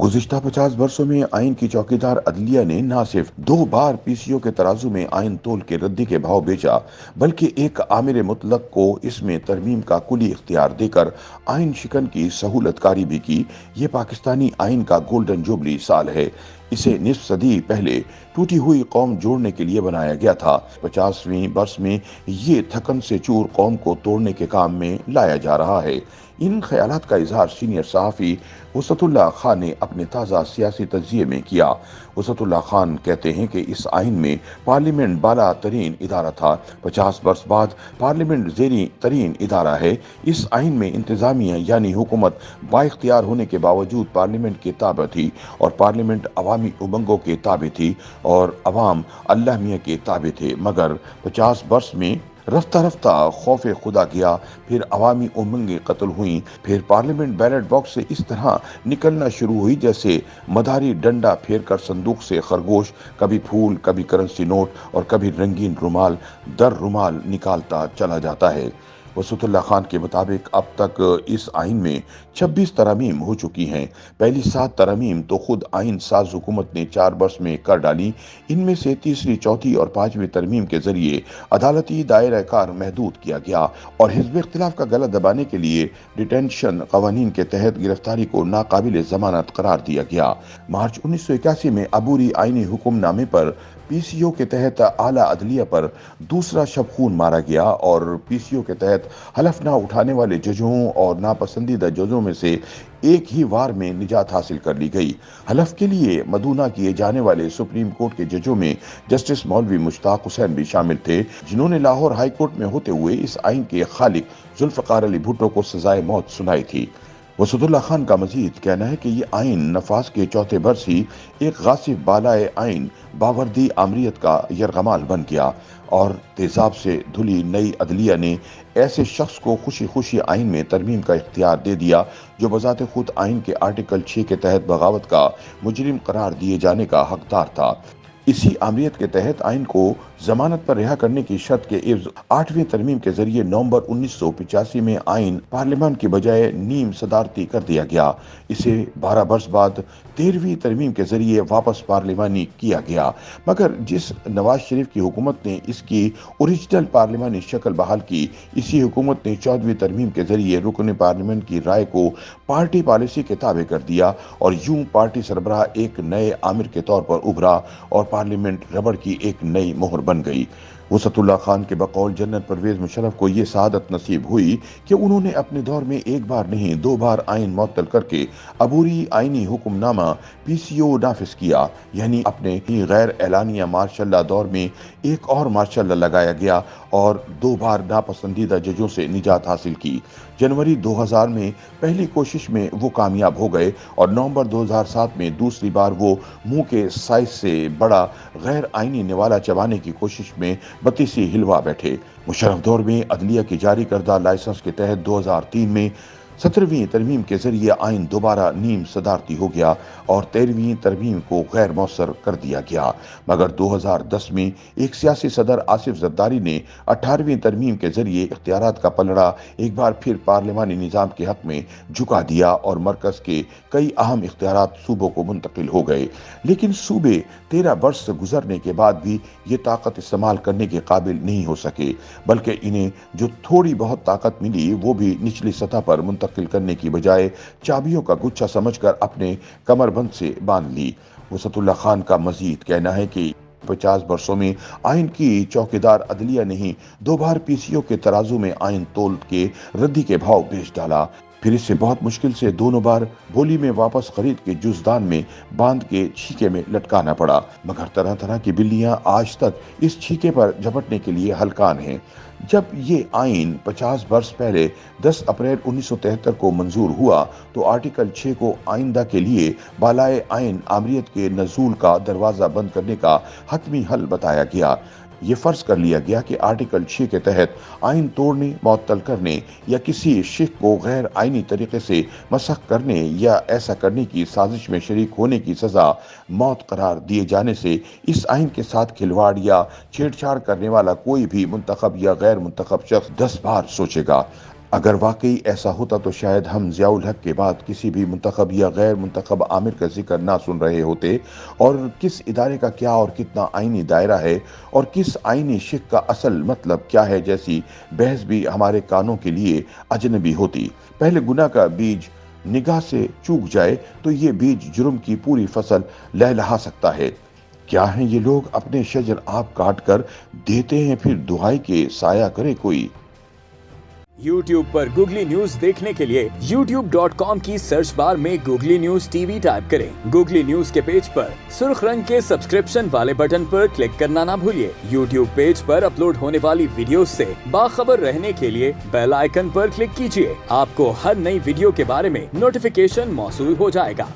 गुज़िश्ता 50 वर्षों में आइन की चौकीदार अदलिया ने न सिर्फ 2 बार पीसीओ के तराजू में आइन तोल के रद्दी के भाव बेचा, बल्कि एक आमिर मुतलक को इसमें तरमीम का कुली इख्तियार देकर आइन शिकन की सहूलतकारी भी की। ये पाकिस्तानी आइन का गोल्डन जुबली साल है। इसे निस्फ सदी पहले टूटी हुई कौम जोड़ने के लिए बनाया गया था। 50वीं बरस में ये थकन से चूर कौम को तोड़ने के काम में लाया जा रहा है। इन ख्यालात का इजहार सीनियर सहाफ़ी वसतुल्लाह खान ने अपने ताज़ा सियासी तज्ज़िये में किया। वसतुल्लाह खान कहते हैं कि इस आइन में पार्लियामेंट बाला तरीन इदारा था। 50 बरस बाद पार्लियामेंट ज़ेरी तरीन इदारा है। इस आइन में इंतज़ामिया यानी हुकूमत बाइख्तियार होने के बावजूद पार्लियामेंट के ताबे थी, और पार्लियामेंट अवामी उमंगों के ताबे थी और अवाम अल्लाह मियाँ के ताबे थे। मगर 50 बरस में रफ्ता रफ्ता खौफ खुदा गया, फिर अवामी उमंगें कत्ल हुई, फिर पार्लियामेंट बैलेट बॉक्स से इस तरह निकलना शुरू हुई जैसे मदारी डंडा फेर कर संदूक से खरगोश कभी फूल, कभी करेंसी नोट और कभी रंगीन रुमाल दर रुमाल निकालता चला जाता है। वसतुल्लाह खान के मुताबिक अब तक इस आइन में 26 तरमीम हो चुकी हैं। पहली 7 तरमीम तो खुद आइन साज हुकूमत ने 4 वर्ष में कर डाली। इनमें से तीसरी, चौथी और 5वीं तरमीम के जरिए अदालती दायरा कार महदूद किया गया और हिज़्ब इख्तिलाफ का गला दबाने के लिए डिटेंशन कवानीन के तहत गिरफ्तारी को नाकाबिल जमानत करार दिया गया। मार्च 1981 में अबूरी आइनी हुक्मनामे पर पीसीओ के तहत आला अदलिया पर दूसरा शब खून मारा गया और पीसीओ के तहत हलफ ना उठाने वाले जजों और नापसंदीदा जजों में से एक ही वार में निजात हासिल कर ली गई। हलफ के लिए मदूना किए जाने वाले सुप्रीम कोर्ट के जजों में जस्टिस मौलवी मुश्ताक हुसैन भी शामिल थे, जिन्होंने लाहौर हाई कोर्ट में होते हुए इस आइन के खालिक जुल्फ़कार अली भुट्टो को सजाए मौत सुनाई थी। वसतुल्लाह खान का मजीद कहना है कि ये आइन नफाज के चौथे बरस ही एक गासिब बालाए आइन बावर्दी आमरीत का यरगमाल बन गया और तेजाब से धुली नई अदलिया ने ऐसे शख्स को खुशी खुशी आइन में तरमीम का इख्तियार दे दिया जो बजाते खुद आइन के आर्टिकल 6 के तहत बगावत का मुजरिम करार दिए जाने का हकदार था। इसी आमरीत के तहत आइन को जमानत पर रिहा करने की शर्त के इव्ज 8वीं तरमीम के जरिए नवंबर 1985 में आइन पार्लियामान की बजाय नीम सदारती कर दिया गया। इसे 12 बरस बाद 13वीं तरमीम के जरिए वापस पार्लियामानी किया गया, मगर जिस नवाज शरीफ की हुकूमत ने इसकी ओरिजिनल पार्लियामानी शक्ल बहाल की, इसी हुकूमत ने 14वीं तरमीम के जरिए रुकन पार्लियामेंट की राय को पार्टी पॉलिसी के ताबे कर दिया और यूं पार्टी सरबराह एक नए आमिर के तौर पर उभरा और पार्लियामेंट रबड़ की एक नई मोहर बन गई। वसतुल्लाह खान के बकौल जनरल परवेज मुशर्रफ को ये सआदत नसीब हुई कि उन्होंने अपने दौर में एक बार नहीं 2 बार आइन मुअत्तल करके अबूरी आइनी हुक्मनामा पीसीओ नाफिज किया, यानी अपने ही गैर एलानिया मार्शल दौर में एक और मार्शल लगाया गया और 2 बार नापसंदीदा जजों से निजात हासिल की। जनवरी 2000 में पहली कोशिश में वो कामयाब हो गए और नवंबर 2007 में दूसरी बार वो मुंह के साइज से बड़ा गैर आइनी निवाला चबाने की कोशिश में बत्तीसी हिलवा बैठे। मुशर्रफ दौर में अदलिया की जारी करदा लाइसेंस के तहत 2003 में 17वीं तरमीम के जरिए आइन दोबारा नीम सदारती हो गया और 13वीं तरमीम को गैर मौसर कर दिया गया, मगर 2010 में एक सियासी सदर आसिफ जरदारी ने 18वीं तरमीम के जरिए इख्तियारात का पलड़ा एक बार फिर पार्लियामानी निज़ाम के हक में झुका दिया और मरकज के कई अहम इख्तियारात सूबों को मुंतकिल हो गए। लेकिन सूबे 13 वर्ष से गुजरने के बाद भी ये ताकत इस्तेमाल करने के काबिल नहीं हो सके, बल्कि इन्हें जो थोड़ी बहुत ताकत मिली वो भी निचली सतह पर मुंतकिल करने की बजाय चाबियों का गुच्छा समझकर अपने कमरबंद से बांध ली। वसतुल्लाह खान का मजीद कहना है कि 50 वर्षों में आइन की चौकीदार अदलिया ने ही 2 बार पीसीओ के तराजू में आइन तोल के रद्दी के भाव बेच डाला, फिर इसे बहुत मुश्किल से दोनों बार बोली में वापस खरीद के जुजदान में बांध के छीके में लटकाना पड़ा, मगर तरह तरह की बिल्लियां आज तक इस छीके पर झपटने के लिए हलकान हैं। जब ये आइन 50 वर्ष पहले 10 अप्रैल 1973 को मंजूर हुआ तो आर्टिकल 6 को आइंदा के लिए बालाए आइन आमरीत के नजूल का दरवाज़ा बंद करने का हतमी हल बताया गया। ये फर्ज कर लिया गया कि आर्टिकल 6 के तहत आइन तोड़ने, मुअत्तल करने या किसी शिख को गैर आइनी तरीके से मसख करने या ऐसा करने की साजिश में शरीक होने की सज़ा मौत करार दिए जाने से इस आइन के साथ खिलवाड़ या छेड़छाड़ करने वाला कोई भी मुंतखब या गैर मुंतखब शख्स 10 बार सोचेगा। अगर वाकई ऐसा होता तो शायद हम ज़ियाउल हक के बाद किसी भी मुंतखब या गैर मुंतखब आमिर का जिक्र ना सुन रहे होते, और किस इदारे का क्या और कितना आईनी दायरा है और किस आईनी शिक का असल मतलब क्या है जैसी बहस भी हमारे कानों के लिए अजनबी होती। पहले गुनाह का बीज निगाह से चूक जाए तो ये बीज जुर्म की पूरी फसल लहलहा सकता है। क्या हैं ये लोग, अपने शजर आप काट कर देते हैं, फिर दुहाई के साया करे कोई। YouTube पर गूगली न्यूज देखने के लिए youtube.com की सर्च बार में गूगली न्यूज टीवी टाइप करें। गूगली न्यूज के पेज पर सुर्ख रंग के सब्सक्रिप्शन वाले बटन पर क्लिक करना ना भूलिए। YouTube पेज पर अपलोड होने वाली वीडियोस से बाखबर रहने के लिए बेल आइकन पर क्लिक कीजिए। आपको हर नई वीडियो के बारे में नोटिफिकेशन मौसूल हो जाएगा।